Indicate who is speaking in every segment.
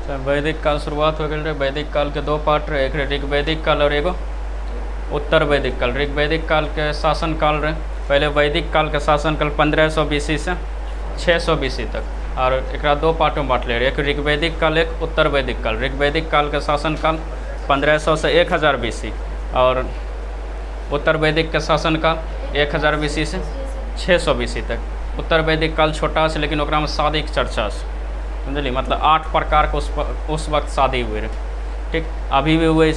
Speaker 1: तो वैदिक काल शुरुआत हो गई। वैदिक काल के दो पार्ट रहे, एक ऋग्वैदिक काल और एगो उत्तर वैदिक काल। ऋग्वैदिक काल के शासन काल रहे, पहले वैदिक काल के शासन काल 1500 BC से 600 BC तक, और एक दो पार्ट में बांट ले रहे, एक ऋग्वैदिक काल एक उत्तर वैदिक काल। ऋग्वैदिक काल का शासन काल 1500 से 1000 BC, और उत्तर वैदिक के शासन काल 1000 BC से 600 BC तक। उत्तर वैदिक काल छोटा से, लेकिन ओकरा में शादी के चर्चा से, समझलिए, मतलब 8 प्रकार के उस वक्त शादी हुए रहे। ठीक, अभी भी हुए,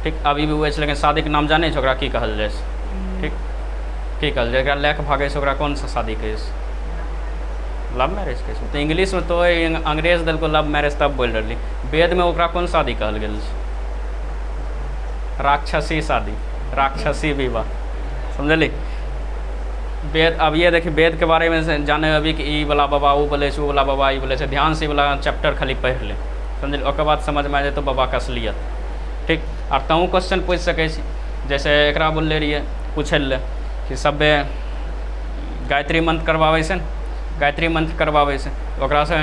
Speaker 1: ठीक, अभी भी हुए, लेकिन शादी के नाम जाने ओकरा की कहल जाए, ठीक, की कहल जाए, एकरा लैके भागे से ओकरा कौन सा शादी कहे, लव मैरिज कहे। तो इंग्लिश में तो अंग्रेज दल को लव मैरिज तब बोल रही, वेद में ओकरा कौन शादी कहल गेल, राक्षसी शादी, राक्षसी विवाह, समझली। वेद, अब ये देखिए वेद के बारे में जाने अभी कि ई वाला बाबा वो बोले, वो वाला बाबा ई बोले, ध्यान से वाला चैप्टर खाली पढ़ ले, समझली, ओकर बाद समझ में आ जाए तो बाबा का असलियत। ठीक, और तहूँ क्वेश्चन पूछ सकै छी, जैसे एकरा बोलले रहिए पूछे ले कि सब गायत्री मंत्र करवावे से, गायत्री मंत्र करवावे से, ओकरा से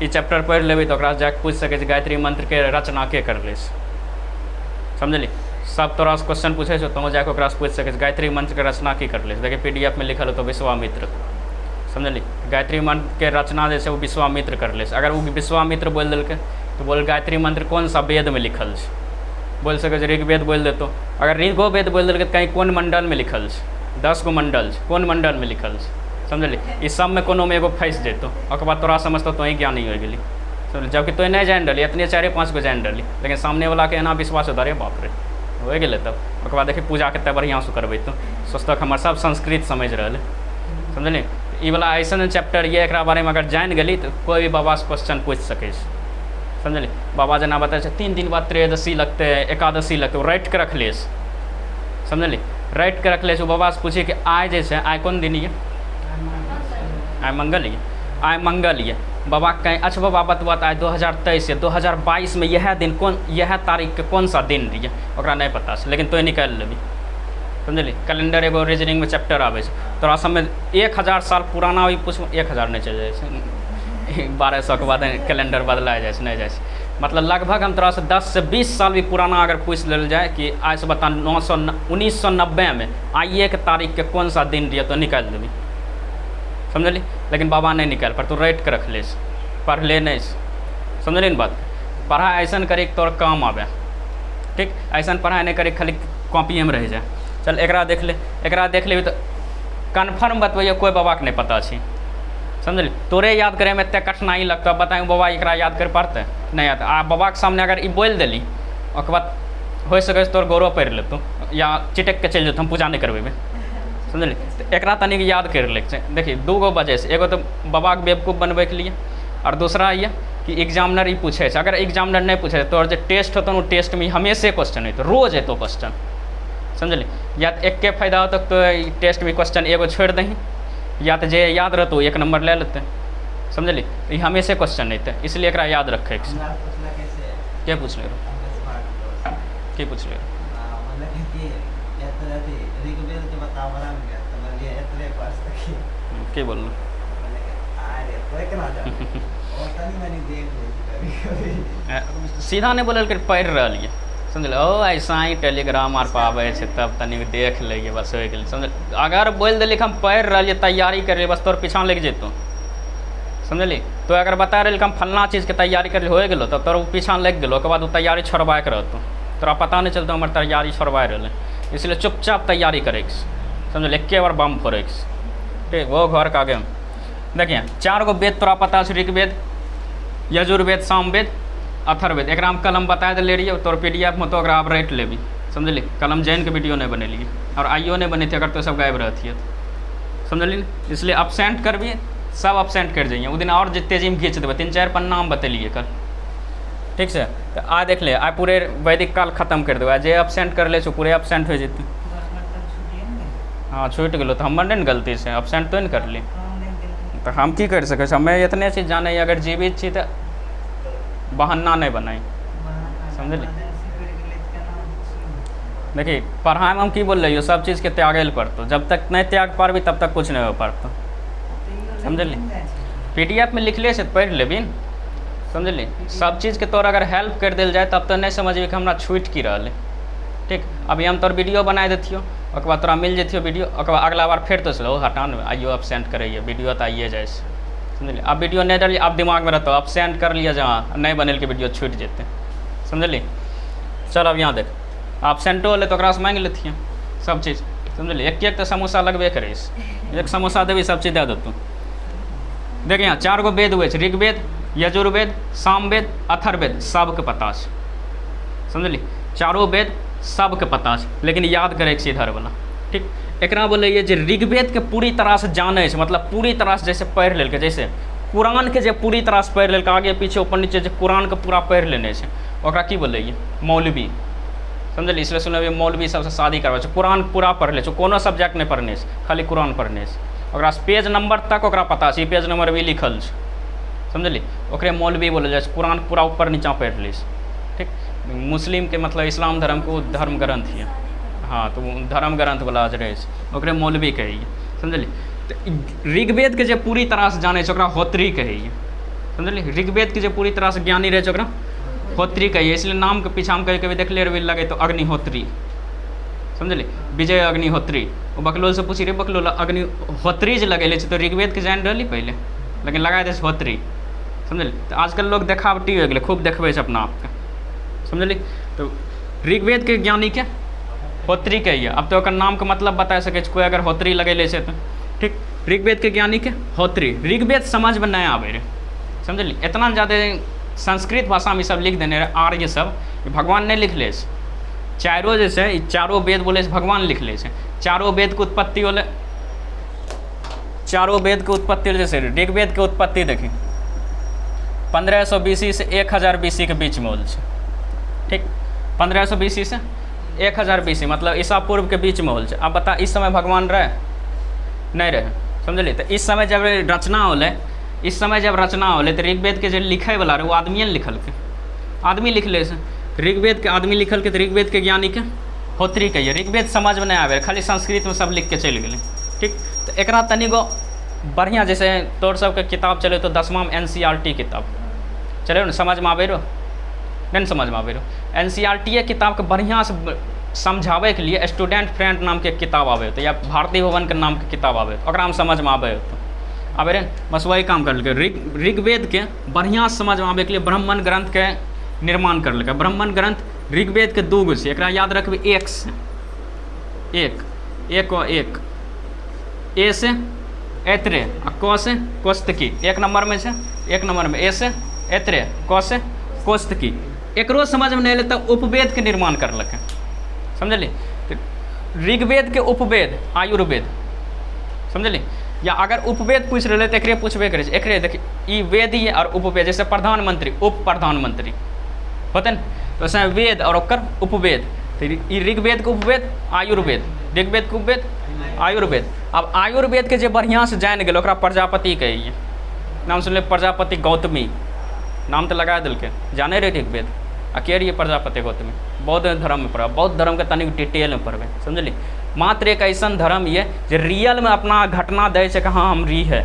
Speaker 1: ई चैप्टर पढ़ि लेबै तो ओकरा जाके पूछ सकै छी गायत्री मंत्र के रचना के करले, समझली। सब तोरा से क्वेश्चन पूछे छो, तो जाके ओकरा से पूछ सकै छी गायत्री मंत्र के रचना की करले। देखिए PDF में लिखल हो तो विश्वामित्र, समझली। गायत्री मंत्र के रचना जैसे वो विश्वामित्र करले। अगर वो विश्वामित्र बोल दिलके तो बोल गायत्री मंत्र कौन सा वेद में लिखल है, बोल सके ऋग्वेद बोल देतो। अगर ऋगो वेद बोल दिलके तो कहीं कौन मंडल में लिखल है, 10 गो मंडल है, कौन मंडल में लिखल है, समझली। इस सब में कोनो में एगो फंस जेतो, ओकर बाद तोरा समझतो तो ही ज्ञानी हो गेली, समझली। जबकि तो नहीं जान रही, इतने 4-5 गो जान रही, लेकिन सामने वाला के एना विश्वास होता रे बाप रे, हो गेलै। तब ओकर बाद देखिए पूजा कते बढ़िया से करबै, तो सोचतो कि हमारे सब संस्कृत समझ रहा है, समझली। ई वाला ऐसा चैप्टर ये, एकरा बारे में अगर जान गली तो कोई भी बाबा से क्वेश्चन पूछ सकै, समझली। बाबा जना बताए 3 दिन बाद त्रयोदशी लगते, एकादशी लगते, वो राइट के रख ले, समझली, राइट के रख ले। बाबा से पूछे कि आय जैसे आय कौन दिन ये, आय मंगल ये, आय मंगल ये। बाबा कहें अच्छा बाबा बतबात आय 2023 या 2022 में यह दिन कौन, यह तारीख के कौन सा दिन रही, ओकरा नहीं पता से, लेकिन तो निकाल लेबी, समझली। कैलेंडर एगो रीजनिंग में चैप्टर आवे छै, तोरा सबमे 1000 साल पुराना भी पूछ, 1000 नहीं चल जाए, 1200 के बाद कैलेंडर बदला जाए, नहीं जाए। मतलब लगभग हम तोरा से 10 से 20 साल भी पुराना अगर पूछ लेल जाए कि आज से बता 1990 में आइए के तारीख के कौन सा दिन रही, तो निकाल देवी, समझली। लेकिन बाबा नहीं निकाल पर, तू राइट के रख ले, पढ़ ले नहीं, समझली न बात। पढ़ाई ऐसा करे तोर काम आवे, ठीक, ऐसा पढ़ाई नहीं करे खाली कॉपी में रह जाए। चल एकरा देख ले, एकरा देख ले तो कन्फर्म बतबैया कोई बाबा के नहीं पता छी, समझली। तोरे याद करे में इतना कठिनाई लगता, बताए बाबा एकरा याद कर पाते नहीं आता। आ बाबा के सामने अगर ई बोल दिली, ओकर बाद हो सके तोर गौरव पढ़ि लेतो या चिटक के चल जेतो, हम पूजा नहीं करबेबे, समझली। तो एकरा तनिक याद कर ले। देखिए 2 गो वजह से, एगो तो बाबा के बेवकूफ़ बनबे के लिए, और दूसरा ये कि एग्जामिनर ही पूछे। अगर एग्जामिनर नहीं पूछे तो जो टेस्ट होता वो टेस्ट में हमेशा क्वेश्चन है, तो रोज है तो क्वेश्चन, समझली। या तो एक के फायदा होता तो टेस्ट में क्वेश्चन एगो छोड़ दही, या तो जे याद रहते 1 नंबर ले लेते, समझली। तो ये हमेशा क्वेश्चन नहीं थे, इसलिए एकरा याद रखे। क्या पूछ ले, क्या पूछ ले, क्या बोल सीधा नहीं बोल कर पढ़ रही है, समझल। ओ ऐसा ही टेलीग्राम आर पावे छै तब तनिक देख लेंगे, बस हो गए, समझल। अगर बोल दिली हम पढ़ रही तैयारी कर, बस तोर पीछा लग जेतो, समझली। तो अगर बता रही हम फलना चीज़ के तैयारी कर हो गलो, तब तोर पीछा लग गलो, बाद वो तैयारी छोड़वा के रहतो, तोरा पता नहीं चलता हमारे तैयारी छोड़वा रहे। इसलिए चुपचाप तैयारी करे, समझल, एक बार बम फोड़े, ठीक। वो घर का आगे देखिए 4 गो वेद तोरा पता है, ऋग्वेद, यजुर्वेद, सामवेद, अथर्ववेद। एक कलम बता दिले रही, तोर PDF में तो आप राइट लेबी, समझली। कलम जैन के वीडियो नहीं बनेलिए, और आइयो नहीं बनी थी अगर तो सब गायब रहती है, समझली। इसलिए अपसेंट करबी, सब अपसेंट कर जाइए। वो दिन और तेजी में खींच देवे, 3-4 पन्ना हम बतेलिए कल, ठीक से। तो आ देख ले, आ पूरे वैदिक काल खत्म कर देवे, जे अपसेंट कर ले पूरे अपसेंट हो जेते। हाँ छूट गलो तो हमर नहीं गलती से, अपसेंट तो नहीं कर ली, तो हम की कर सके। हमें इतने चीज़ जाने, अगर जीवित छी तो बहाना नहीं बनाई, समझली। देखिए पढ़ाई में हम की बोल रही हो, सब चीज़ के त्यागे ल पड़तो, जब तक नहीं त्याग पारबी तब तक कुछ नहीं हो पातो, समझली। PDF में लिखले से पढ़ लेबी, समझली। सब चीज़ के तोर अगर हेल्प कर दिल जाए तब तो नहीं समझिए कि हमरा छूट की रहा है। ठीक, अभी हम तोर वीडियो बना देतियो, ओकर बाद तोरा मिल जतियो वीडियो, ओकर बाद अगला बार फिर तो चलो हटा न आइयो अब सेंड करिए वीडियो तो आइए जाए, समझलिए। अब वीडियो नहीं डालिए, अब दिमाग में रहता अब सेंड कर लिया जहाँ नहीं बनल के वीडियो छूट जेते, समझली। चल अब यहाँ देख एबसेंटो होले तो ओकरा से मांग लेतिए सब चीज़, समझलिए। एक तो समोसा लगबे करे, एक समोसा देवी सब चीज़ दे देतू। देख यहाँ 4 गो वेद हुए, ऋग्वेद, यजुर्वेद, सामवेद, अथर्ववेद सबके पता है, समझली। चारों वेद सबके पता है, लेकिन याद करे के सीधर वाला। ठीक, एकरा बोले जे ऋग्वेद के पूरी तरह से जाने से, मतलब पूरी तरह से जैसे पढ़ लेल के, जैसे कुरान के जे पूरी तरह से पढ़ लेल के, आगे पीछे ऊपर नीचे जे कुरान के पूरा पढ़ लेने से, ओकरा की बोले मौलवी, समझली। इसलिए सुनबे मौलवी सबसे शादी करवा छै, कुरान पूरा पढ़ ले, कोनो सब्जेक्ट नहीं पढ़ने से, खाली कुरान पढ़ने से, ओकरा पेज नंबर तक ओकरा पता है, पेज नंबर भी लिखल छै, समझली। ओकरे मौलवी बोले जाए, कुरान पूरा ऊपर नीचा पढ़ ली। ठीक, मुस्लिम के मतलब इस्लाम धर्म को धर्म ग्रंथ है, हाँ, तो धर्म ग्रंथ वाला रहे ओकरे मौलवी कहिए, समझली। तो ऋग्वेद के जे पूरी तरह से जाने ओकरा होत्री कहिए, समझली। ऋग्वेद के जे पूरी तरह से ज्ञानी रहे ओकरा होत्री कहिए, इसलिए नाम के पीछा हम कभी कभी देखले रहे लगे तो अग्निहोत्री, समझली। विजय अग्निहोत्री, वो बकलोल से पूछी रे बकलोल अग्निहोत्री जे लगे तो ऋग्वेद के जान रही पहले, लेकिन लगा दे होत्री, समझली। तो आजकल लोग देखावटी हो गए, खूब देखबे अपना आपके, समझली। तो ऋग्वेद के ज्ञानी के होत्री कहिए। अब तो ओकर नाम के मतलब बता सके कोई अगर होत्री लगेले से तो, ठीक। ऋग्वेद के ज्ञानी के होत्री, ऋग्वेद समझ में नहीं आवे रे, समझली। इतना ज़्यादा संस्कृत भाषा में सब लिख देने रहे, आर्य सब भगवान नहीं लिख ले, चारों जैसे चारों वेद बोले भगवान लिख ले, चारों वेद के उत्पत्ति होले, चारों वेद के उत्पत्ति जैसे ऋग्वेद के उत्पत्ति देखी 1500 BC से 1000 BC के बीच में होल छै, ठीक। 1500 BC से 1000 BC मतलब ईसा पूर्व के बीच में होल छै। अब बता इस समय भगवान रहे नहीं रहे, समझली। तो इस समय जब रचना होले, इस समय जब रचना होले तो ऋग्वेद के जो लिखे वाला रहे वो आदमी लिखल के, आदमी लिख ले, ऋग्वेद के आदमी लिखल के, तो ऋग्वेद के ज्ञानी के होत्री कहिए। ऋग्वेद समझ में नहीं आवे, खाली संस्कृत में सब लिख के चल गए, ठीक। तो एकरा तनी गो बढ़िया, जैसे तोर सबके किताब चले तो 10वां में NCERT किताब चले ना, समझ में आवे रो नहीं समझ में आवे रो। NCERT किताब के बढ़िया से समझावे के लिए स्टूडेंट फ्रेंड नाम के किताब आवे तो, या भारतीय भवन के नाम के किताब आवे तो ओकरा में समझ में आवे तो आवे रे, बस वही काम कर लेके। ऋग्वेद के बढ़िया समझ में आवे के लिए ब्राह्मण ग्रंथ के निर्माण कर लेके। ब्राह्मण ग्रंथ ऋग्वेद के 2 गो से, एकरा याद रखबे, एक से एक ए से ऐत्रेय आ क से कौस्तकी, 1 नंबर में से 1 नंबर में ए से ऐत्रेय, क से कौस्तकी। एकरो समझ में नहीं अले तब उपवेद के निर्माण करलक, समझली। ऋग्वेद के उपवेद आयुर्वेद, समझली। या अगर उपवेद पूछ रहे तो एकरे पूछबे करे, एकरे देखिए ई वेद ही और उपवेद, जैसे प्रधानमंत्री उप प्रधानमंत्री होते न, तो वैसे वेद और ओकर उपवेद। तो ई ऋग्वेद के उपवेद आयुर्वेद, ऋग्वेद के उपवेद आयुर्वेद। अब आयुर्वेद के जो बढ़िया से जान गए ओकरा प्रजापति कहिए, नाम सुनले प्रजापति गौतमी, नाम तो लगा दिलके, जाने रहे ऋग्वेद आ के रहिए प्रजापति गौतमी। बौद्ध धर्म में पढ़ब, बौद्ध धर्म के तनिक डिटेल में पढ़बे, समझली। मात्र एक ऐसा धर्म ये जो रियल में अपना घटना दे कि हाँ हम री है,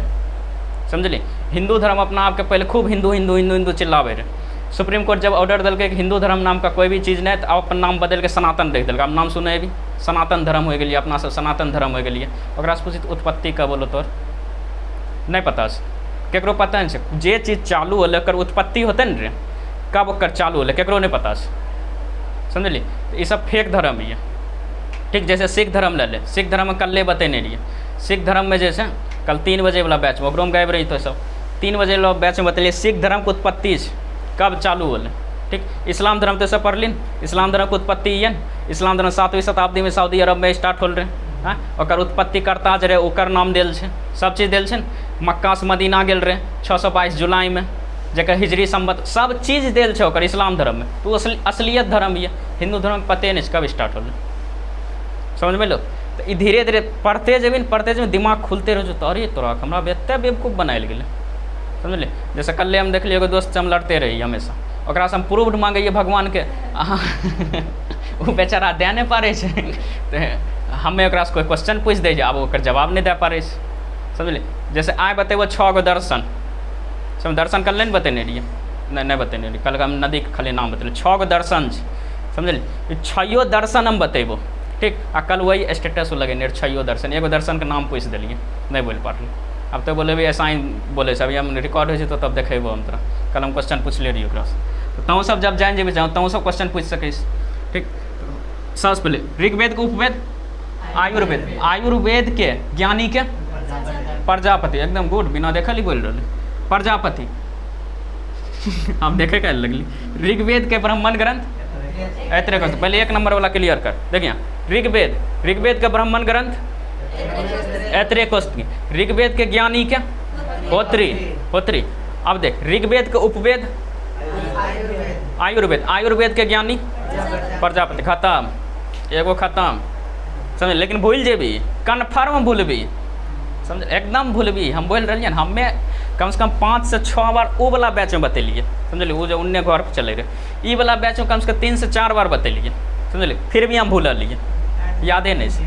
Speaker 1: समझली। हिंदू धर्म अपना आपके पहले खूब हिंदू हिंदू हिंदू हिंदू चिल्लावे रहे। सुप्रीम कोर्ट जब ऑर्डर दिल कि हिंदू धर्म नाम का कोई भी चीज़ नहीं, तो अपन नाम बदल के सनातन रख दिल। अब नाम सुने भी सनातन धर्म हो गई, अपना सब सनातन धर्म हो गई। ओकरा से पूछित उत्पत्ति का बोलो तोर नहीं पता से, केकरो पता नहीं, जे चीज़ चालू होले ओकर उत्पत्ति होते न रे, कब ओकर चालू होले केकरो नहीं पता से, समझली। तो ये सब फेक धर्म है, ठीक। जैसे सिख धर्म ले ले, सिख धर्म में कल बतेने रहिए। सिख धर्म में जैसे कल 3 बजे वाला बैच में ओकरो में गायब रही, तो सब 3 बजे वाला बैच में बतलिए सिख धर्म के उत्पत्ति कब चालू होले, ठीक। इस्लाम धर्म तो सब पढ़ लीन, इस्लाम धर्म के उत्पत्ति ये, इस्लाम धर्म 7वीं शताब्दी में सऊदी अरब में स्टार्ट होल रहे। हाँ, ओकर उत्पत्ति करता जे रहे ओकर नाम दिल छै, सब चीज़ दिल छै। मक्का से मदीना गेल रहे 622 जुलाई में, जकर हिजरी संबत सब चीज़ दिल छै ओकर इस्लाम धर्म में। तो असलियत धर्म ये, हिंदू धर्म में पते नहीं कब स्टार्ट होल, समझ में लो। तो ये धीरे धीरे पढ़ते जब दिमाग खुलते रहो, तो अरे तोरा हमरा एते बेवकूफ़ बनायल गेलै, समझलिए। जैसे कल हम देखलिए एगो दोस्त से हम लड़ते रही हमेशा, ओकरा से हम प्रूफ मांगिए भगवान के, वो बेचारा दे नहीं पारे छै, तो हमें ओकरा से कोई क्वेश्चन पूछ दे, अब ओकर जवाब नहीं दे पारे, समझलिए। जैसे आए बतेबो 6 गो दर्शन, सब दर्शन कर ले बतेने रहिए, नहीं बतेने रही, कल हम नदी के खाली नाम बतेल। 6 गो दर्शन छै, समझलिए। 6 दर्शन हम बतेबो, ठीक। आ कल वही स्टेटस लगे 6 दर्शन, एगो दर्शन के नाम पूछ दिलिए, नहीं बोल पारल। अब तो बोले ऐसा ही बोले अभी हम रिकॉर्ड हो तो तब देखेबो हम तोरा। कल हम क्वेश्चन पूछले रही तो तहूँ सब जब जान जेबे जाऊँ तहूँ सब क्वेश्चन पूछ सकिस, ठीक। सबसे पहले ऋग्वेद के उपवेद आयुर्वेद, आयुर्वेद के ज्ञानी के प्रजापति, एकदम गुड, बिना देखल ही बोल रहे प्रजापति। आप देखे क्या लगली। ऋग्वेद के ब्राह्मण ग्रंथ ऐतरे कर, पहले 1 नंबर वाला क्लियर कर। देखिए ऋग्वेद, ऋग्वेद के ब्राह्मण ग्रंथ ऐतरे कोष्ठी, ऋग्वेद के ज्ञानी क्या होत्री, होत्री। अब देख ऋग्वेद के उपवेद आयुर्वेद, आयुर्वेद के ज्ञानी प्रजापति, खत्म, एगो खत्म, समझ। लेकिन भूल जेबी, कन्फर्म भूलबी, समझ, एकदम भूलबी। हम बोल रही ना, हमें कम से कम 5 से 6 बार वो वाला बैच में बतेलिए, समझलिए। वो जो उन्ने घर पर चले रहे, ई वाला बैच में कम से कम 3 से 4 बार बतेलिए, समझलिए। फिर भी हम भूल लिए, यादे नहीं से।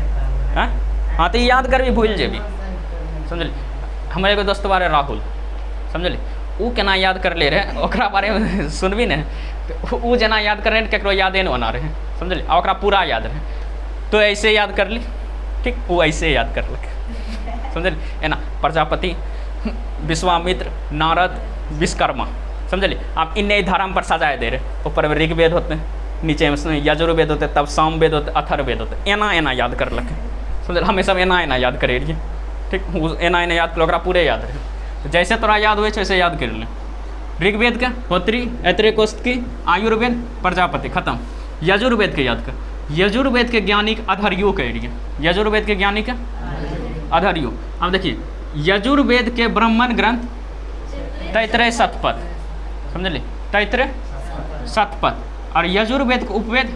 Speaker 1: हाँ तो याद कर भी भूल जेबी, समझलिए। हमारे एगो दोस्त बारे राहुल, समझलिए, वो केना याद कर ले रहे, ओकरा बारे में सुनबी ने, वो जना याद कर रहे केकरो यादे नहीं बना रहे, समझलिए। आ ओकरा पूरा याद रहे, तो ऐसे याद कर ली, ठीक। वो ऐसे याद कर लक, समझलिए। है ना, प्रजापति, विश्वामित्र, नारद, विश्वकर्मा, समझलिए। आप इन धर्म पर सजाए दे रहे, ऊपर में ऋग्वेद होते हैं, नीचे में यजुर्वेद होते, तब सामवेद होते, अथर्ववेद होते, एना याद कर लक, समझलिए। हमें सब एना याद करे रहिए, ठीक। एना याद कर, ओकरा पूरे याद रहे, तो जैसे तोरा याद हुए वैसे याद कर ले। ऋग्वेद का होत्री, ऐतरे कोष्ठी, आयुर्वेद प्रजापति, खत्म। यजुर्वेद के याद कर, यजुर्वेद के ज्ञानी अधर्यो कह रही है, यजुर्वेद के ज्ञानी का अधर्यो। अब देखिए यजुर्वेद के ब्राह्मण ग्रंथ तैतरेय शतपथ, समझलिए, तैतरेय शतपथ। और यजुर्वेद के उपवेद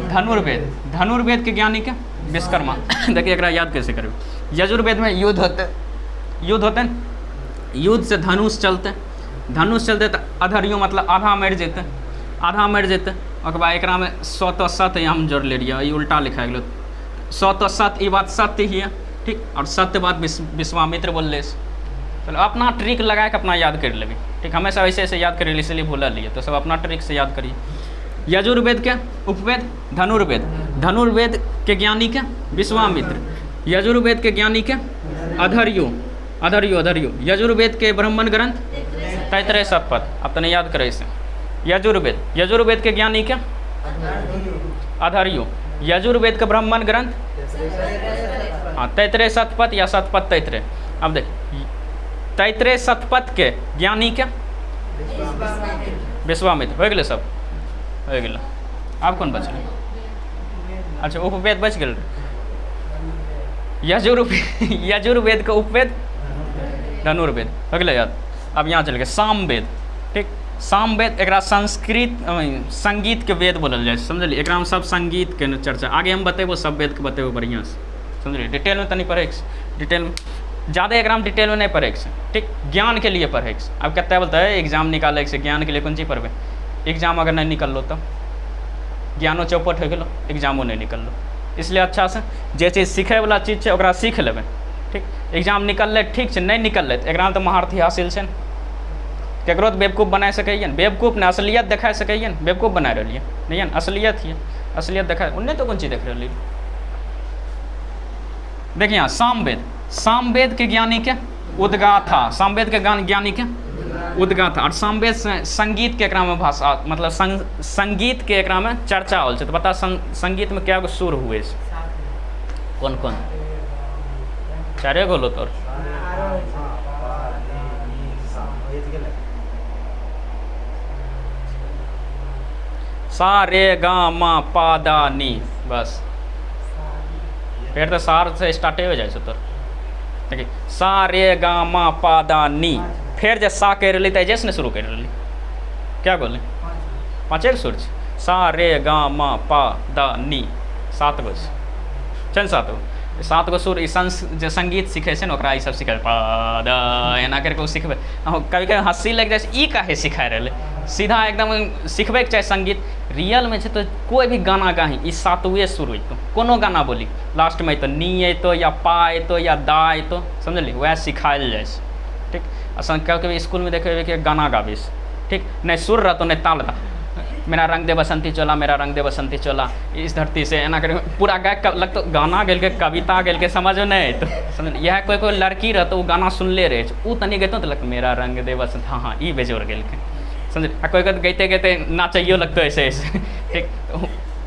Speaker 1: धनुर्वेद, धनुर्वेद के ज्ञानी के विश्वकर्मा। देखिए एकरा याद कैसे करबे। यजुर्वेद में युद्ध होते, युद्ध होते हैं, युद्ध से धनुष चलते, धनुष चलते तो अधर्यो मतलब आधा मर जेते, आधा मर जेते। ओकर बाद एकरा में 100 तो सत्य हम जोड़ ले रहिए, ये उल्टा लिखा गेलो। 100 तो सत्य, ये बात सत्य ही है, ठीक। और सत्य बात विश्वामित्र बोल, चलो अपना ट्रिक लगा के अपना याद कर लेबी, ठीक। हमेशा ऐसे ऐसे याद करिए, इसलिए भूल लिए, तो सब अपना ट्रिक से याद करिए। यजुर्वेद के उपवेद धनुर्वेद, धनुर्वेद के ज्ञानी के विश्वामित्र, यजुर्वेद के ज्ञानी के अधर्यो, अधर्यो, अधर्यो। यजुर्वेद के ब्राह्मण ग्रंथ तैतरेय शतपथ, अब तने याद करे इसे। यजुर्वेद, यजुर्वेद के ज्ञानी के अधर्यो, यजुर्वेद के ब्राह्मण ग्रंथ हाँ तैतरेय शतपथ या शतपथ तैतरेय। अब देख तैतरेय शतपथ के ज्ञानी के विश्वामित्र, हो गए सब, हो गए। आप कौन बचल? अच्छा उपवेद बच गए। यजुर्वेद के उपवेद धनुर्वेद, हो गए याद। अब यहाँ चल गए सामवेद, ठीक। सामवेद एकरा संस्कृत संगीत के वेद बोलल जाए, समझलिए। एकरा में सब संगीत के चर्चा आगे हम बतेबो, सब वेद के बतेबो बढ़िया से, समझलिए। डिटेल में तनी पढ़े, डिटेल में ज़्यादा एकरा में डिटेल में नहीं पढ़े, ठीक। ज्ञान के लिए पढ़े। अब कहते बोलता है एग्जाम निकाले से, ज्ञान के लिए कौन चीज़ पढ़बे। एग्जाम अगर नहीं निकल लो तो ज्ञानो चौपट हो गलो, एग्जामो नहीं निकल लो। इसलिए अच्छा से जे चीज़ सीखे वाला चीज़ है ओकरा सीख लेबे, ठीक। एग्जाम निकल ठीक है, नहीं निकल तो एकरा में तो महारथी हासिल है। केकरो तो बेवकूफ़ बना सकै, बेवकूफ़ ने असलियत देखा सकै, बेवकूफ़ बना रही नहीं है, असलियत ही असलियत देखा, उन्हें तो कौन चीज़ देख रही। देखिए यहाँ सामवेद, सामवेद के ज्ञानी के उद्गाथा, सामवेद के ज्ञानी के उद्गाथा। और सामवेद संगीत के एकरा में भाषा मतलब संगीत के एकरा में चर्चा होल छै। तो बता संगीत में क्या सुर हुए से? कौन कौन? 4 गो लो तोर। सा रे गा मा पा दा नी, बस। फिर तो सार से स्टार्टे हो जाए तोर। देखिए सा रे गा मा पा दा नी, फिर जब सा कह रही तेजस ने शुरू कर रही, क्या बोले? 5 सुर छै। सा रे गा मा पा दा नी, 7 गो छै, 7 गो। 7 गो सुर जे संगीत सीखे छै ओकरा ई सब सिखाए, पा दा एना करके ओ सिखबे। कभी कभी हँसी लग जाए, ई काहे सिखाए रहे, सीधा एकदम सिखबे के चाहे संगीत। रियल में छै तो कोई भी गाना गाही ई 7वें सुर अतो, कोनो गाना बोली लास्ट में तो नी अतो या पा अतो या दा अतो, समझलिए, वह सिखाएल जाए, ठीक। असन कभी स्कूल में देखे कि गाना गाबे ठीक, नहीं सुर रहता नहीं ताल रहता। मेरा रंग दे बसंती चोला, मेरा रंग दे बसंती चोला, इस धरती से एना कर पूरा गाय लगता गाना गेल के कविता गेल के समझ नहीं तो समझ। यह कोई कोई लड़की रहता वो गाना सुनले रहे वो तनी गतो तो लगता मेरा रंग दे बसंत, हाँ हाँ ई बेजोर गेल के समझ। कोई कोई गईते गईते नाचइयो लगता ऐसे ऐसे ठीक।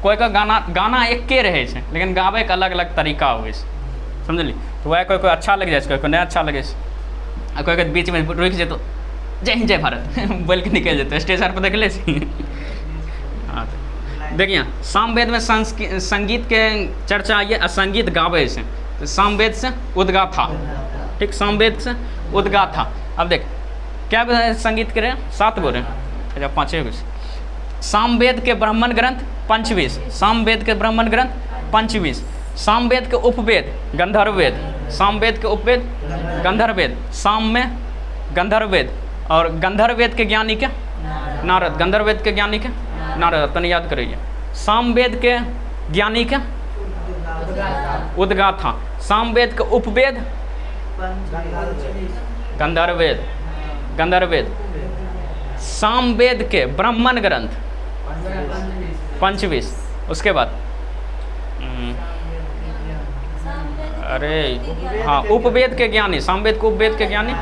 Speaker 1: कोई कोई गाना एके रहे छै लेकिन गावे के अलग अलग तरीका हुए समझली। तो वह कोई कोई अच्छा लग जाए, कोई कोई नहीं अच्छा लगे। आ कोई कोई बीच में रुक जाए तो जय हिंद जय भारत बोल के निकल जाते स्टेज पर देख ले। हाँ देखिए सामवेद में संगीत के चर्चा ये संगीत गावे से, तो सामवेद से उद्गाथा, ठीक, सामवेद से उद्गाथा। अब देख क्या संगीत के रहे 7 गो रहे या 5 गो। सामवेद के ब्राह्मण ग्रंथ 25, सामवेद के ब्राह्मण ग्रंथ 25, सामवेद के उपवेद गंधर्ववेद, सामवेद के उपवेद गंधर्ववेद, साम में गंधर्ववेद और गंधर्ववेद के ज्ञानी के नारद, गंधर्ववेद के ज्ञानी के नारद, तने याद करिए। सामवेद के ज्ञानी के उद्गाथा, सामवेद के उपवेद गंधर्ववेद, गंधर्ववेद, सामवेद के ब्राह्मण ग्रंथ 25। उसके बाद अरे हाँ उपवेद के ज्ञानी, सामवेद के उपवेद के ज्ञानी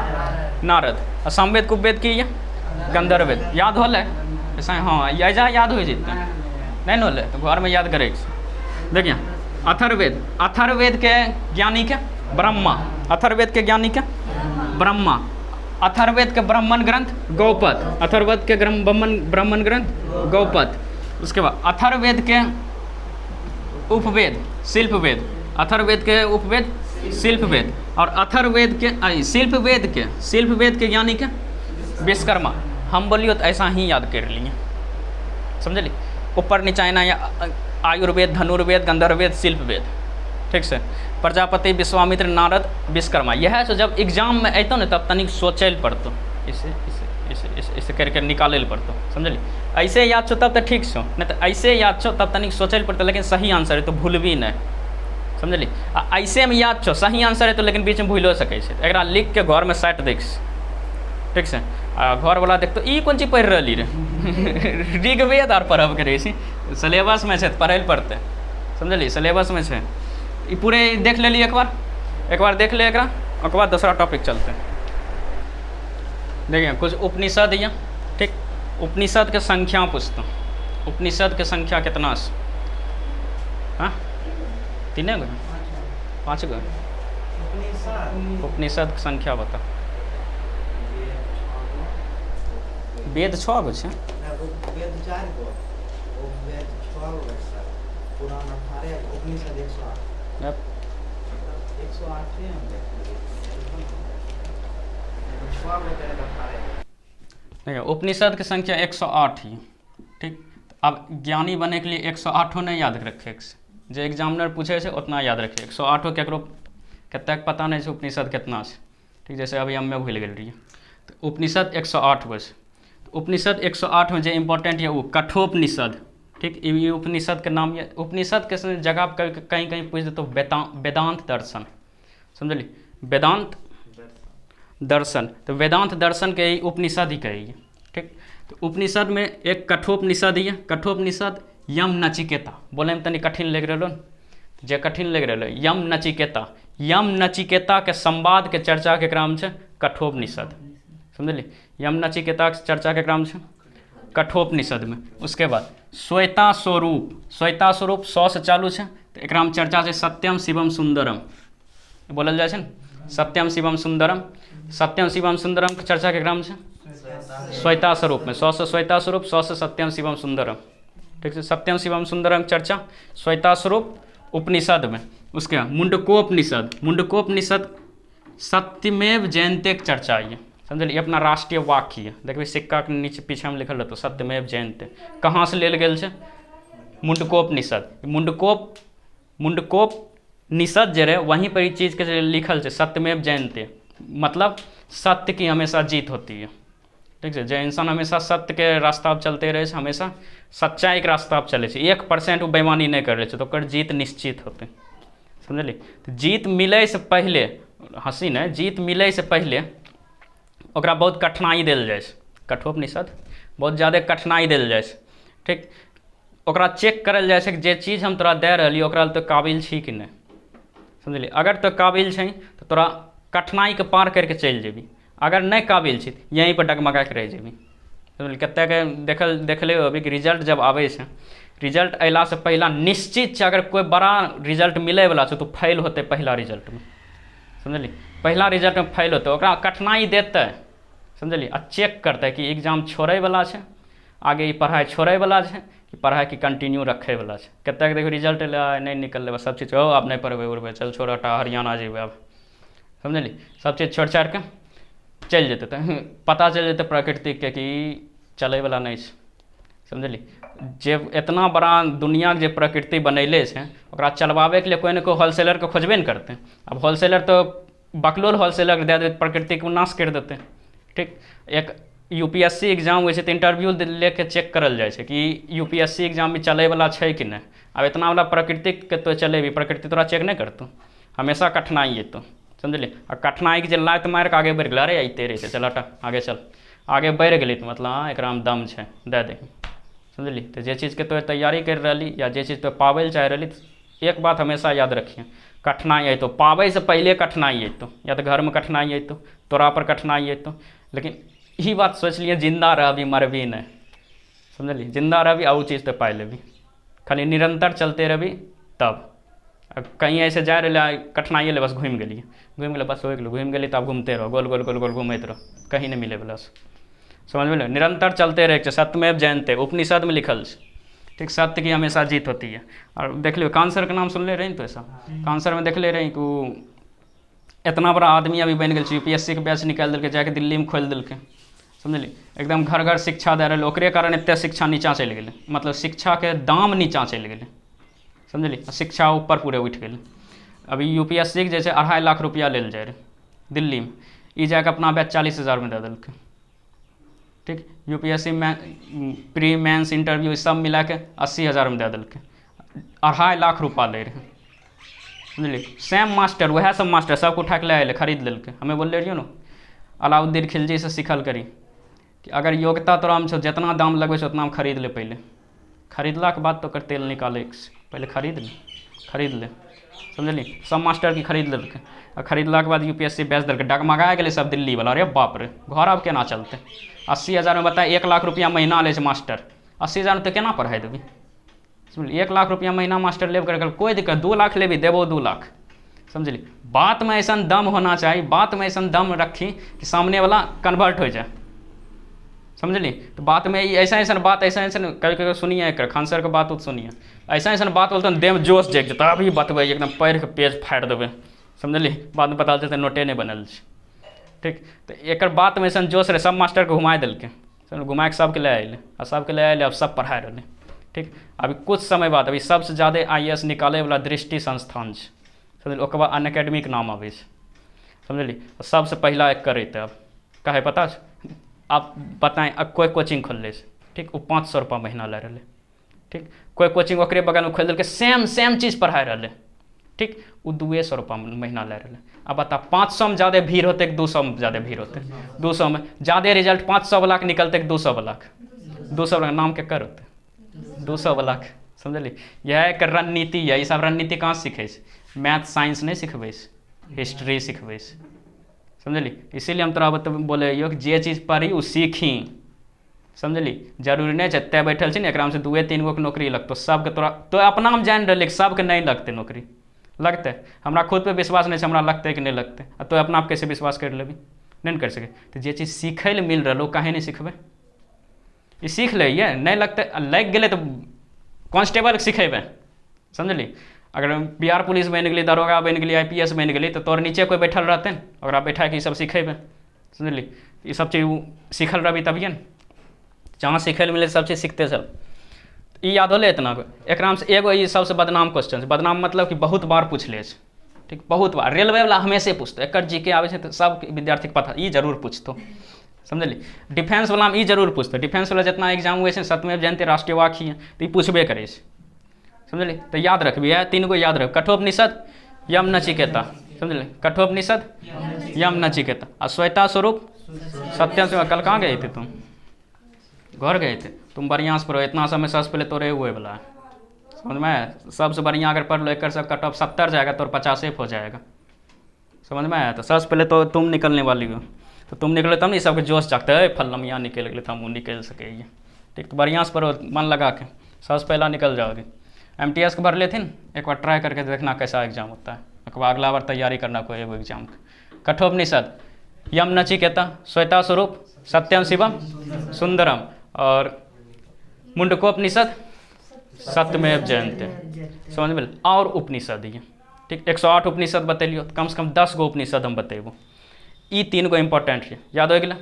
Speaker 1: नारद, और सामवेद के उपवेद की गंधर्ववेद। याद होल ऐसा, हाँ ऐसा याद हो जितने नहीं होल तो घर में याद करे। देखिए अथर्ववेद, अथर्ववेद के ज्ञानी के ब्रह्मा, अथर्ववेद के ज्ञानी के ब्रह्मा, अथर्ववेद के ब्राह्मण ग्रंथ गौपद, अथर्ववेद के ब्राह्मण ग्रंथ गौपद। उसके बाद अथर्ववेद के उपवेद शिल्पवेद, अथर्ववेद के उपवेद शिल्पवेद, और अथर्ववेद के शिल्पवेद के ज्ञानी के विश्वकर्मा। हम बोलियो तो ऐसा ही याद कर लिए समझली, ऊपर नीचा ना या आयुर्वेद, धनुर्वेद, गंधर्ववेद, शिल्पवेद, ठीक से। प्रजापति, विश्वामित्र, नारद, विश्वकर्मा। यह तो जब एग्जाम में अतो ना तब तनिक सोचे पड़तो, इसे करके निकाले पड़तो समझली। ऐसे याद छो तब तो ठीक छो, नहीं तो ऐसे याद छो तब तनिक सोचे पड़तो, लेकिन सही आंसर है तो भूलबी नहीं समझली। ऐसे में याद छो सही आंसर है तो लेकिन बीच में भूलो सके एक लिख के घर में साइट देख, ठीक से। घर वाला देख तो ई कौन चीज पढ़ रही रे ऋग्वेद आर पढ़ब करे सिलेबस में से पढ़े पड़ते समझली, सिलेबस में से ई पूरे देख लेली एक बार देख ले एक बाद दूसरा टॉपिक चलते हैं। देखिए कुछ उपनिषद या ठीक, उपनिषद के संख्या पूछता हूँ। उपनिषद के संख्या कितना है? हाँ 3 गो 5 गो उपनिषद के संख्या बता। वेद 6 गो छै,
Speaker 2: वेद 4 गो, वेद 6 गो, पुराण 18, उपनिषद 108। 108 है हम
Speaker 1: देखिए उपनिषद की संख्या 108 ही, ठीक। अब ज्ञानी बने के लिए 108 नहीं याद रखे, जो एग्जामिनर पूछे से उतना याद रखे। 108 केकरो कतेक पता नहीं है उपनिषद कितना है, ठीक। जैसे अभी हम भूल गए रही, तो उपनिषद 108 गो। उपनिषद 108 में जो इम्पोर्टेंट है वो कठोपनिषद, ठीक। ये उपनिषद के नाम ये उपनिषद के जगह कहीं कहीं पूछ दे तो वेदांत दर्शन समझली, वेदांत दर्शन। तो वेदांत दर्शन के ही उपनिषद ही कहेगी, ठीक। तो उपनिषद में एक कठोपनिषद ही है। कठोपनिषद यम नचिकेता, बोले में तनी कठिन लग रहा जे कठिन लग रहा यम नचिकेता, यम नचिकेता के संवाद के चर्चा के क्रम से कठोपनिषद समझली। यम नचिकेता के चर्चा के क्रम से कठोपनिषद में। उसके बाद श्वेता स्वरूप, श्वेता स्वरूप 100 से चालू है, तो एक चर्चा से सत्यम शिवम सुंदरम बोलल जाए सत्यम शिवम सुंदरम। सत्यम शिवम सुंदरम के चर्चा के क्रम से श्वेता स्वरूप में 100 से श्वेता स्वरूप, 100 से सत्यम शिवम सुंदरम, ठीक है। सत्यम शिवम सुंदरम चर्चा श्वेता स्वरूप उपनिषद में। उसके बाद मुंडकोपनिषद, मुंडकोपनिषद सत्यमेव जयते की चर्चा है समझलिए, अपना राष्ट्रीय वाक्य है। देखिए सिक्का के नीचे पीछे में लिखल रहता सत्यमेव जयते, कहाँ से लेल गेल छै? मुंडकोपनिषद। मुंडकोपनिषद जे रहे वहीं पर ई चीज के लिखल है सत्यमेव जयते, मतलब सत्य की हमेशा जीत होती है, ठीक है। जो इंसान हमेशा सत्य के रास्ता पर चलते रहे, हमेशा सच्चाई के रास्ता पर चले, 1% वो बेईमानी नहीं कर रहे, तो ओकर जीत निश्चित होते समझलिए। तो जीत मिले से पहले, हंसी नहीं, जीत मिले से पहले ओकरा बहुत कठिनाई दिल जाए। कठोपनिषद बहुत ज़्यादा कठिनाई देल जाइ छै, ठीक। ओकरा चेक करल जाइ छै कि जे चीज़ हम तोरा दे रहलिए ओकरा तो काबिल छी कि नहीं, समझलिए। अगर तो काबिल छै तो तोरा कठिनाई के पार करके चल जेबी, अगर नहीं काबिल छी यहीं पर डगमगा के रह जेबी, समझलिए। कते के देखले अभी कि रिजल्ट जब आवे छै, रिजल्ट अला से पहला निश्चित छै अगर कोई बड़ा रिजल्ट मिले वाला छै तो फेल होते पहला रिजल्ट में, समझलिए। पहला रिजल्ट में फेल होते, ओकरा कठिनाई देते, समझलिए। आ चेक करते कि एग्जाम छोड़े वाला छै, आगे पढ़ाई छोड़े वाला छै कि पढ़ाई की कंटिन्यू रखे वाला छै। कते देखो रिजल्ट नहीं निकल सब चीज़ हो अब नहीं पढ़बे उड़बे, चल छोड़ हटा हरियाणा जेबे अब, समझलिए। सब चीज़ छोड़ छाड़ के चल जेते तो पता चल जेते प्रकृति के कि चले वाला नहीं छै, समझलिए। जे इतना बड़ा दुनिया के जे प्रकृति बनैले छै ओकरा चलवावे के लिए कोई ना कोई होलसेलर के खोजबे न करते। अब होलसेलर तो बकलोल होलसेलर दे देते, प्रकृति को नाश कर देते, ठीक। एक यूपीएससी एग्जाम होइ छै तो इंटरव्यू लेके चेक करल जाइ छै कि यूपीएससी एग्जाम में चले वाला छै कि नहीं। अब इतना वाला प्रकृति के तो चलेबी, प्रकृति तोरा चेक नहीं करतो, हमेशा कठिनाई अतो, समझलिए। आ कठिनाई के जे लात मार के आगे बढ़ गया, अरे अइते रहे छै चल हटा आगे चल, आगे बढ़ गई तो मतलब हाँ एकरा में दम छै दे दे, समझलिए। तो जे चीज़ के तो तैयारी कर रही या जे चीज़ तो पावे ले चाह रही, एक बात हमेशा याद रखिए, कठिनाई अतो पावे से पहले कठिनाई अतो, या तो घर में कठिनाई अतो, तोरा पर कठिनाई अतो, लेकिन यही बात सोच लिए जिंदा रहबी मरबी नहीं, समझलिए। जिंदा रहबी आ चीज़ तो पाई लेबी, खाली निरंतर चलते रहबी तब। कहीं ऐसे जा रहे कठिनाई ले बस घूम गए बस हो गए, घूम गए तब घूमते रहो, गोल गोल गोल गोल घूमते रहो, कहीं नहीं मिले बस, समझ में। निरंतर चलते रहे, सत्यमेव जयते उपनिषद में लिखल है, ठीक। सत्य की हमेशा जीत होती है। और देख लियो कांसर के नाम सुन ले रही तो ऐसा कांसर में देख ले रही कि इतना बड़ा आदमी अभी बन गए, यूपीएससी के बैच निकाल दिल्के जाके दिल्ली में खोल दिल्के, समझलिए। एकदम घर घर शिक्षा दे रहे, ओकरे कारण एते शिक्षा नीचा चल गए, मतलब शिक्षा के दाम नीचा चल गए, समझलिए। शिक्षा ऊपर पूरे उठ गए। अभी यूपीएससी के जैसे 2.5 लाख रुपया ले जाए रहे दिल्ली में, ई जाके अपना बैच 40,000 में दे दिल्के, ठीक। यूपीएससी में प्री मेंस इंटरव्यू सब मिला के 80,000 में दे दिल्के, 2.5 लाख रुपया ले रहे, समझलिए। सेम मास्टर वह सब मास्टर सबको उठा के ले आए खरीद दिल्के। हमें बोल रही हो ना अलाउद्दीन खिलजी से सीखल करी कि अगर योग्यता तोरा में छो जितना दाम लगवे उतना में खरीद ले, पहले खरीदला के बाद तो कर तेल निकाले पहले खरीद ले, समझलिए। सब मास्टर की खरीद लेके और खरीदला के बाद यूपीएससी बेच दिल्के, डगमगा गए सब दिल्ली वाला, अरे बाप रे घर अब केना चलते। 80,000 में बताए 1 लाख रुपया महीना ले मास्टर, 80,000 में तो केना पढ़ाई देवी, समझलिए। 1 लाख रुपया महीना मास्टर लेब कर कोई दिक्कत, 2 लाख लेबी देबो 2 लाख, समझलिए। बात में ऐसा दम होना चाहिए, बात में ऐसा दम रखी कि सामने वाला कन्वर्ट हो जाए, समझलिए। तो बात में ऐसा बात ऐसा कभी सुनिए, खान सर के बात सुनिए, ऐसा बात बोलते हैं देह में जोश जग जाता, अभी बतबै एकदम पैर के पेज फाड़ि देवे, समझलिए। बाद में पता चलते नोटे नहीं बनल, ठीक। तो एक बात में ऐसा जोश रहे, सब मास्टर के घुमा दिल्के, घुमा के सबके ले आए और सबके ले आए अब सब पढ़ा रहे, ठीक। अभी कुछ समय बाद अभी सबसे ज़्यादा IAS निकाले वाला दृष्टि संस्थान, समझलिए। ओकर बाद अनअकैडमी के नाम आवे, समझलिए। सबसे पहला एक करे अब कहे पता आप बताएं, अब कोई कोचिंग खोल ले, ठीक। वो 500 रुपया महीना ले रहे, ठीक। कोई कोचिंग ओकरे बगल में खोल दिल्के सेम चीज़ पढ़ाए रहे, ठीक। वो 200 रुपया महीना ले रहे। अब बता 500 में ज़्यादा भीड़ होते कि 200 में ज़्यादा भीड़ होते, 200 में ज़्यादा रिजल्ट 500 वाला के निकलते कि 200 वाला के, 200 वाला नाम के कर होते 200 वाला के, समझलिए। यह एक रणनीति है, ये सब रणनीति कहाँ सीखे, मैथ साइंस नहीं सिखबै, हिस्ट्री सिखबै, समझलिए। इसीलिए हम तोरा बोले यो कि जे चीज़ पढ़ी वो सीखी, समझलिए। जरूरी नहीं है तय बैठल छी एक से 2-3 गो के नौकरी लगतो, सबके तोरा तो अपना में जान रहे सबके नहीं लगते नौकरी, लगते हमरा खुद पे विश्वास नहीं, हमरा लगते कि नहीं लगते, तो अपना आप कैसे विश्वास कर लेबी, नहीं कर सके। तो जे चीज़ सीखे ले मिल रहा कहीं नहीं सीखबे, ये सीख ले, ये नहीं लगते लग गए तो कांस्टेबल सिखेबे, समझलिए। अगर बिहार पुलिस बन गई, दरोगा बन गई, IPS बन गई, तो तोर नीचे कोई बैठल रहते हैं, ओकरा बैठा के सब सिखेबे, समझलिए। ये सब चीज़ सीखल रही तभिए न, जहाँ सीखे मिले सब चीज़ सीखते सब। ये याद होले इतना एक से एगो ये सबसे बदनाम क्वेश्चन, बदनाम मतलब कि बहुत बार पूछ ले, ठीक। बहुत बार रेलवे वाला हमेशा पूछते, एक GK आवे तो सब विद्यार्थी के पता ये जरूर पूछतो, समझलिए। डिफेंस वाला में ये जरूर पूछते, डिफेंस वाला जितना एग्जाम हुए सत्यमेव जयते राष्ट्रीय वाक्य है तो ये पूछबे करे, समझलिए। तो याद रखबी है 3 गो याद रख, कठोपनिषद यम नचिकेता, समझलिए। कठोपनिषद यम नचिकेता और श्वेता स्वरूप सत्यम से। कल कहाँ गए थे तुम, घर गए थे, तुम बढ़िया से पढ़ो, इतना समय सबसे पहले तोरे हुए वाला है, समझ में आया? सबसे बढ़िया अगर पढ़ लो, एक सब कट ऑफ 70 जाएगा तो 50 हो जाएगा, समझ में आया? तो सबसे पहले तो तुम निकलने वाली हो, तो तुम निकलो तब नहीं सबके जोश जागता है, फल्लम यहाँ निकल गए तो हम निकल सके ये, ठीक? तो बढ़िया से पढ़ो, मन लगा के, सबसे पहला निकल जाओगे। MTS के भर लेते न, एक बार ट्राई करके देखना कैसा एग्जाम होता है, एक बार अगला बार तैयारी करना कोई एगो एग्जाम का। कठोपनिषद, यम नचिकेता, श्वेता स्वरूप, सत्यम शिवम सुंदरम, और मुंडकोपनिषद, सत्यमेव जयते, समझ में? और उपनिषद ये, ठीक? 108 उपनिषद बतेलियो, तो कम से कम 10 गो उपनिषद हम बतेबो, ये 3 गो इंपॉर्टेंट है, याद हो गया?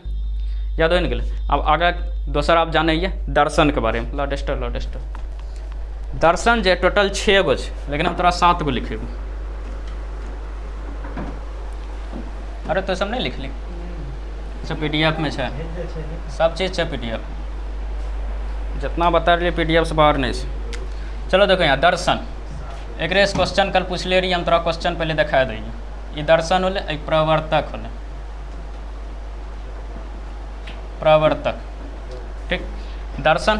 Speaker 1: याद हो गया? अब आगे दोसर आप जाने दर्शन के बारे में, लॉडेस्टर दर्शन जे टोटल 6 गो है, लेकिन हम तोरा 7 गो लिखेबो। अरे तो सब नहीं लिख ली, सब PDF में है, सब चीज़ है PDF, जितना बता रही PDF से बाहर नहीं से। चलो देखो यहाँ दर्शन, एक क्वेश्चन कल पूछ ले रही, हम तोरा क्वेश्चन पहले दिखा दी। ये दर्शन होले, एक प्रवर्तक होले, प्रवर्तक, ठीक? दर्शन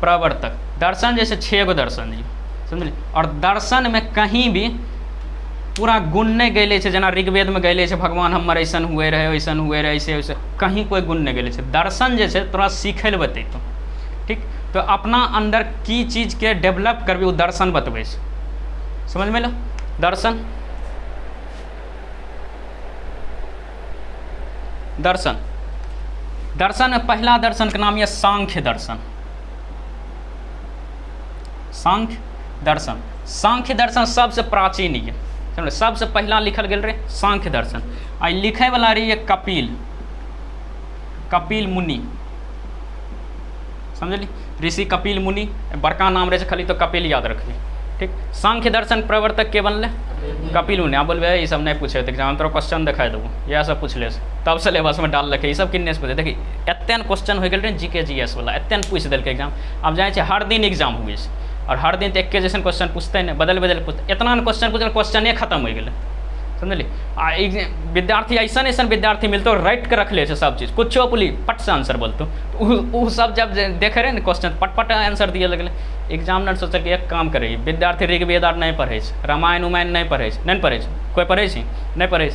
Speaker 1: प्रवर्तक, दर्शन जैसे 6 गो दर्शन जी, समझलिए? और दर्शन में कहीं भी पूरा गुण नहीं गैले छे, जना ऋग्वेद में गैले छे भगवान हमर ऐसन हुए रहे, वैसन हुए रहे, ऐसे वैसे कहीं कोई गुण नहीं गैले छे। दर्शन जैसे तोरा सीखे ले बतेतो, ठीक? तो अपना अंदर की चीज़ के डेवलप करबी, वो दर्शन बतबे, समझ में लो? दर्शन दर्शन दर्शन में पहला दर्शन का नाम है सांख्य दर्शन। सांख्य दर्शन, सांख्य दर्शन सबसे प्राचीन है, समझ? सबसे पहला लिखल गेल रहे सांख्य दर्शन। आई लिखे वाला रही है कपिल मुनि, समझली? ऋषि कपिल मुनि, बड़का नाम रहे खाली तो कपिल याद रखिए, ठीक? सांख्य दर्शन प्रवर्तक के बनले कपिल मुनि। आप बोलबे ये सब नहीं पूछे एग्जाम, तो क्वेश्चन दिखा देबो, यह सब पूछ ले, तब सिलेबस में डाल रखे, ये सब किन्ने से पूछे। देखिए एतन क्वेश्चन हो गए GK GS वाला, एतन पूछ दिल एग्जाम। अब जाए हर दिन एग्जाम हुए, और हर दिन तो एक जैसे क्वेश्चन पूछते नहीं, बदल पूछते, इतना क्वेश्चन पूछल, क्वेश्चन खत्म हो गए, समझली? विद्यार्थी ऐसा विद्यार्थी मिलते राइट के रख ले सब चीज़, कुछ बोली पट से आंसर बोलते, वो सब जब देखे रहे ना क्वेश्चन पट आंसर दिए लगल। एग्जामिनर सोचल कि एक काम करे, विद्यार्थी ऋग्वेद आर नहीं पढ़े, रामायण उमायण नहीं पढ़े, कोई पढ़े नहीं पढ़े,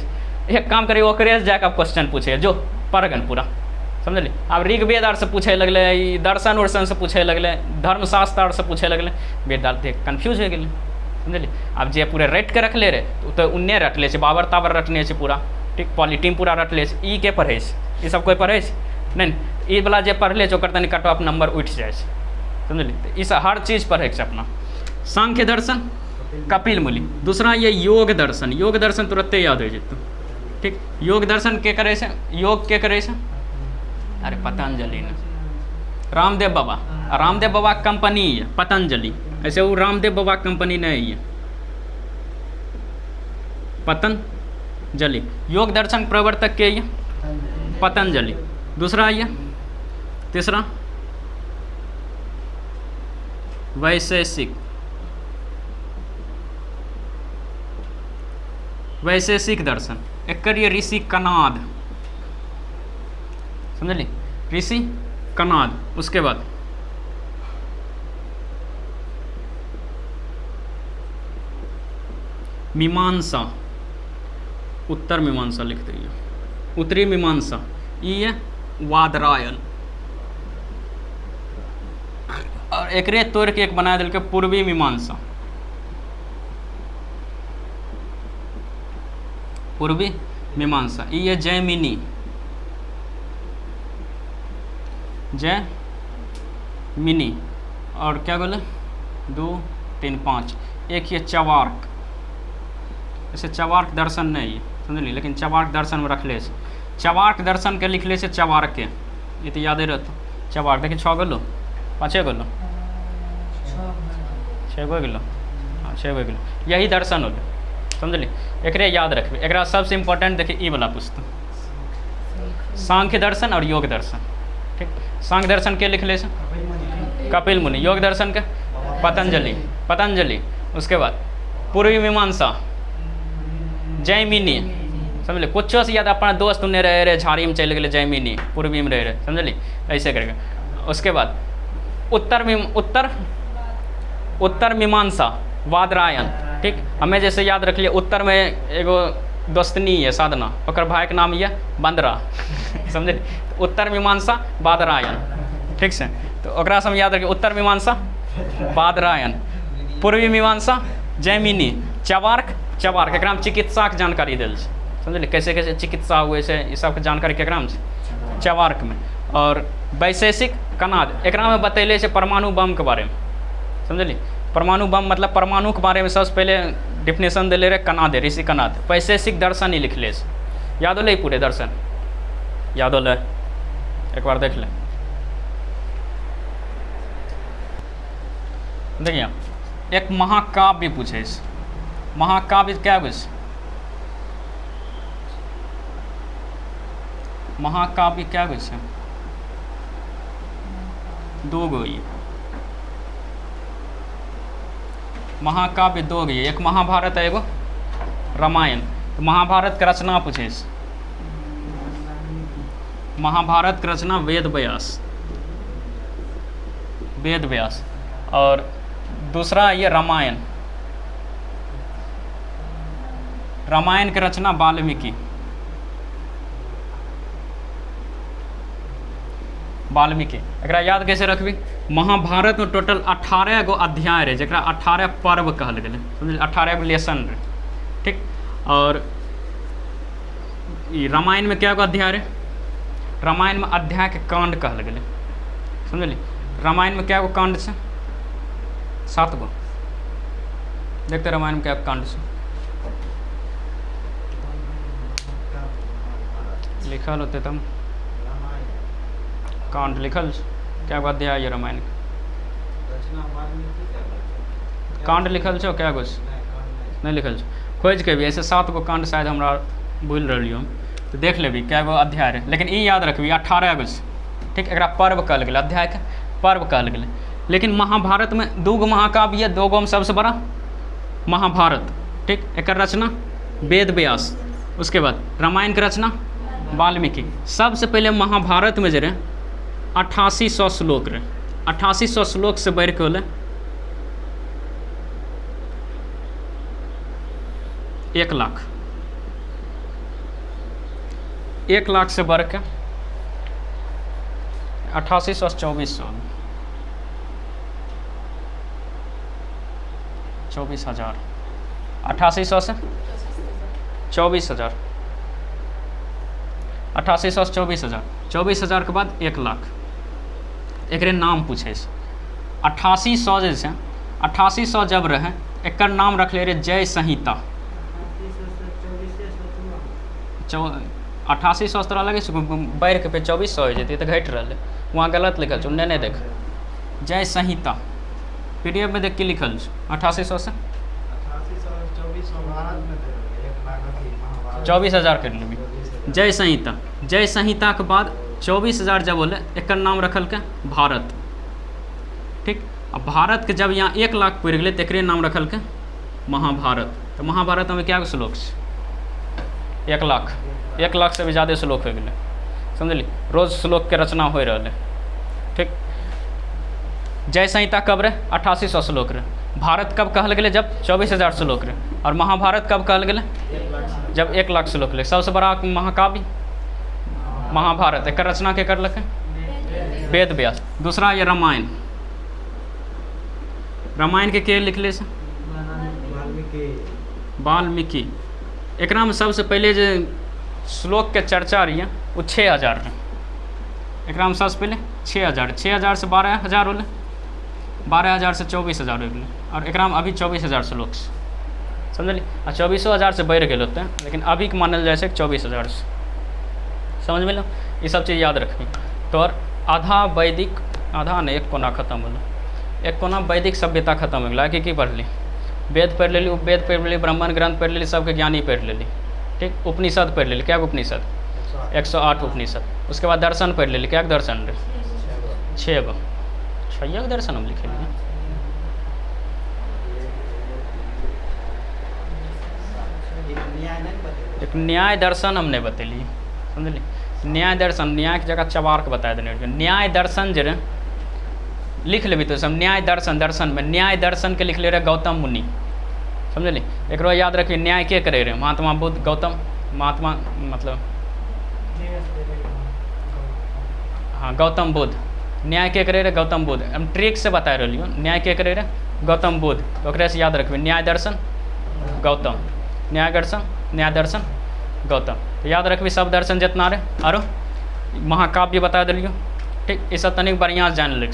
Speaker 1: एक काम करे ओकरे से जाकर क्वेश्चन पूछे, जो पढ़ गन पूरा, समझली? अब ऋग्वेद आर से पूछे लगले, दर्शन उर्शन से पूछे लगले, धर्मशास्त्र आर से पूछे लगले, विद्यार्थी कन्फ्यूज हो गए, समझली? अब जे पूरे रट के रख ले रहे तो उन्ने रट ले, बाबर ताबर रटने से पूरा, ठीक? पॉलिटीम पूरा रट ले, ई के पढ़े, ये सब कोई पढ़े नहीं, ई वाला जे पढ़ ले ओकर तनी कट ऑफ नंबर उठ जाए, समझली? तो इस हर चीज़ पढ़े से अपना। सांख्य दर्शन कपिल मुनि। दूसरा ये योग दर्शन, योग दर्शन तुरंते याद हो जेतो, ठीक? योग दर्शन के करे से, योग के करे से, अरे पतंजलि ने, रामदेव बाबा कंपनी है पतंजलि, ऐसे वो रामदेव बाबा कंपनी नहीं है, पतंजलि। योग दर्शन प्रवर्तक के ये पतंजलि। दूसरा ये, तीसरा वैशेषिक दर्शन, एक करिए ऋषि कनाद, समझली? ऋषि कनाद। उसके बाद मीमांसा, उत्तर मीमांसा लिखते हैं, उत्तरी मीमांसा, ये वादरायण। और एकरे तोड़ के एक बना दिल के पूर्वी मीमांसा, पूर्वी मीमांसा, ये जैमिनी, जैमिनी। और क्या बोले, 2 3 5, एक ये चवार्क, ऐसे चवार्क दर्शन नहीं है, समझली? लेकिन चवार्क दर्शन में रख ले, चवार्क दर्शन के लिख ले से चवार्क के, ये तो याद रहता। चवार्क देखिए 6 गो 5 गो 6 गो, हाँ 6 गो, यही दर्शन हो गए, समझली? एकरे याद रखबे। एक सबसे इम्पोर्टेंट देखिए ई वाला पुस्तक, सांख्य दर्शन और योग दर्शन, ठीक? सांख्य दर्शन के लिख ले से कपिल मुनि, योग दर्शन के पतंजलि। उसके बाद पूर्वी मीमांसा जैमिनी, समझलिए? कुछो से याद अपना दोस्त उन्हें रहे झाड़ी में चल गए, जैमिनी पूर्वी में रहे, समझली? ऐसे करके। उसके बाद उत्तर मीमांसा वादरायण। ठीक, हमें जैसे याद रख लिया, उत्तर में एगो दोस्तनी है साधना, ओकर भाई के नाम ये बंदरा समझे। उत्तर मीमांसा वादरायण, ठीक से, तो ओकरा से हम याद रखिए उत्तर मीमांसा वादरायण, पूर्वी मीमांसा जैमिनी, चवार्क एकरा में चिकित्सा के जानकारी देल छै, समझलिए कैसे कैसे चिकित्सा हुए छै, ई सबके जानकारी केकरा में छै, चवार्क में। और वैशेषिक कनाद, एकरा में बतैले छै परमाणु बम के बारे में, समझलिए। परमाणु बम मतलब परमाणु के बारे में सबसे पहले डिफिनेशन दिले रहे कनादे, ऋषि कनाद। वैशेषिक दर्शन ही लिखले छै, याद होले पूरे दर्शन, याद होले, एक बार देख ले। देखिए एक महाकाव्य पूछे, महाकाव्य क्या बुझ, महाकाव्य क्या बुझ, दो गो ये महाकाव्य, दो गो, एक महाभारत है एगो रामायण। तो महाभारत के रचना पूछे, महाभारत की रचना वेद व्यास, और दूसरा ये रामायण की रचना वाल्मीकि। एकरा याद कैसे रखबी, महाभारत में टोटल 18 गो अध्याय रहे, जरा 18 पर्व कहल गए, समझ, 18 गो लेसन रहे, ठीक। और रामायण में क्या गो अध्याय रहे, रामायण में अध्याय के कांड कहल गए, समझलिए। रामायण में क्या गो कांड से, 7 गो। देखते रामायण में क्या कांड से लिखल होते, तब कांड लिखल, क्या गो अध्याय है रामायण के, कांड लिखल छो, क्या गो नहीं लिखल छो, खोज के भी ऐसे 7 गो कांड शायद हमरा भूल रही हूँ, तो देख लेबी क्या गो अध्याय रहे, लेकिन ई याद रखबी 18 गो, ठीक। एकरा पर्व कहल गेल, अध्याय के पर्व कहल गेल। लेकिन महाभारत में 2 गो महाकाव्य है, 2 गो में सबसे बड़ा महाभारत, ठीक। एक रचना वेद व्यास, उसके बाद रामायण की रचना वाल्मीकि। सबसे पहले महाभारत में जो रहे 8800 श्लोक रहे, 8800 श्लोक से बढ़ के होले 1 लाख, 1 लाख से बढ़ के 8800 2400 24,000, 8800 से 24,000, 8800 से 24,000, 24,000 के बाद 1 लाख। एक नाम पूछे 8800 जैसे 8800 जब रहे, एक नाम रखले रहे जय संहिता। 8800 तोरा लगे बढ़ के पे 2400 हो जाती, तो घट रहा, वहाँ गलत लिखल छो, नहीं देख, जय संहिता PDF में देख के लिखल 8800 से 24,000 कर लेबी। जय संहिता, जय संहिता के बाद 24,000 जब बोले, एक नाम रखल के भारत, ठीक। अब भारत के जब यहाँ 1 लाख पड़ गए, तो एक नाम रखल के महाभारत। तो महाभारत में क्या श्लोक है, 1 लाख, 1 लाख से भी ज़्यादा श्लोक हो गए, समझली। रोज श्लोक के रचना हो रहा, ठीक। जय संहिता कब रहे, 8800 श्लोक रहे। भारत कब कहल गए, जब 24,000 श्लोक रहे। और महाभारत कब कहल गए, जब 1 लाख श्लोक रहे। सबसे बड़ा महाकाव्य महाभारत, एक रचना के करलक वेद व्यास। दूसरा ये रामायण, रामायण के लिखले से वाल्मीकि। एकरा में सबसे पहले जो श्लोक के चर्चा रही वो 6,000 रहे। एकरा में सबसे पहले 6,000, 6,000 से 12,000 होले, 12,000 से 24,000 हो गए। और एकरा में अभी 24,000 श्लोक, समझली। आ 24,000 से बढ़ गए होते हैं, लेकिन अभी के मानल जाए 24,000 से, समझ में लो। ये सब चीज़ याद रखबी। तो और आधा वैदिक, आधा नहीं, 1 कोना खत्म होलो, 1 कोना वैदिक सभ्यता खत्म हो गया। कि पढ़ ली, वेद पढ़ लेली, उपवेद पढ़ लेली, ब्राह्मण ग्रंथ पढ़ लेली, सबके ज्ञानी पढ़ लेली, ठीक। उपनिषद पढ़ लेली, क्या उपनिषद, 108 उपनिषद। उसके बाद दर्शन पढ़ लेली, क्या दर्शन रहे, 6 गो, 6 गो दर्शन हम लिखे लिए। एक न्याय दर्शन हमने बतेली, समझली। न्याय दर्शन, न्याय की जगह चवार्क बता देने। न्याय दर्शन जो लिख लेबी तो सब न्याय दर्शन, दर्शन में न्याय दर्शन के लिख ले रहे गौतम मुनि, समझली। एक याद रखिए न्याय के करे रहे महात्मा बुद्ध, गौतम महात्मा मतलब हाँ गौतम बुद्ध, न्याय के करे रहे गौतम बुद्ध। हम ट्रिक से बता रही हूँ, न्याय के करे रहे गौतम बुद्ध, तो ओकरे से याद रखबे न्याय दर्शन गौतम, न्याय दर्शन गौतम। तो याद रखबी सब दर्शन जितना रहे। आरो महाकाव्य बता दिलियो, ठीक। ये सब तनिक बढ़िया से जान लिख,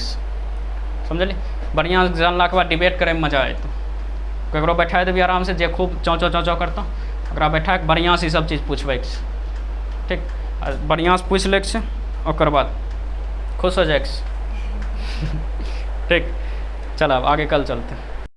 Speaker 1: समझली। बढ़िया से जानला के बाद डिबेट करे में मजा आए। ककरो बैठा देवी आराम से, जे खूब चौं चौं चौं चौं करता ओकरा बैठा के बढ़िया से सब चीज़ पूछबै, ठीक। बढ़िया से पूछ ले से ओकर बाद खुश हो जाए, ठीक। चल अब आगे कल चलते हैं।